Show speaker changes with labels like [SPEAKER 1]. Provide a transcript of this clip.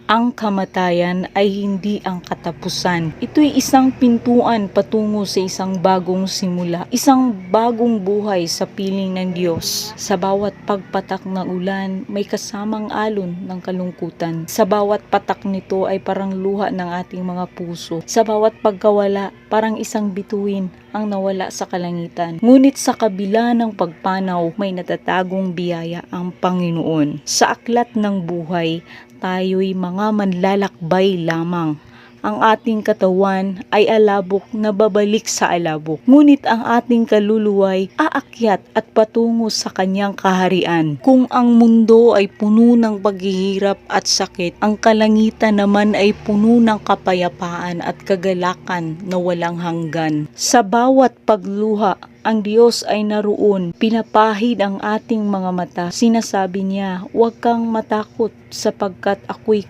[SPEAKER 1] Ang kamatayan ay hindi ang katapusan. Ito'y isang pintuan patungo sa isang bagong simula, isang bagong buhay sa piling ng Diyos. Sa bawat pagpatak ng ulan, may kasamang alon ng kalungkutan. Sa bawat patak nito ay parang luha ng ating mga puso. Sa bawat pagkawala, parang isang bituin ang nawala sa kalangitan. Ngunit sa kabila ng pagpanaw, may natatagong biyaya ang Panginoon. Sa aklat ng buhay, tayo'y mga manlalakbay lamang. Ang ating katawan ay alabok na babalik sa alabok. Ngunit ang ating kaluluway aakyat at patungo sa kanyang kaharian. Kung ang mundo ay puno ng paghihirap at sakit, ang kalangitan naman ay puno ng kapayapaan at kagalakan na walang hanggan. Sa bawat pagluha, ang Diyos ay naroon, pinapahid ang ating mga mata. Sinasabi niya, huwag kang matakot sapagkat ako'y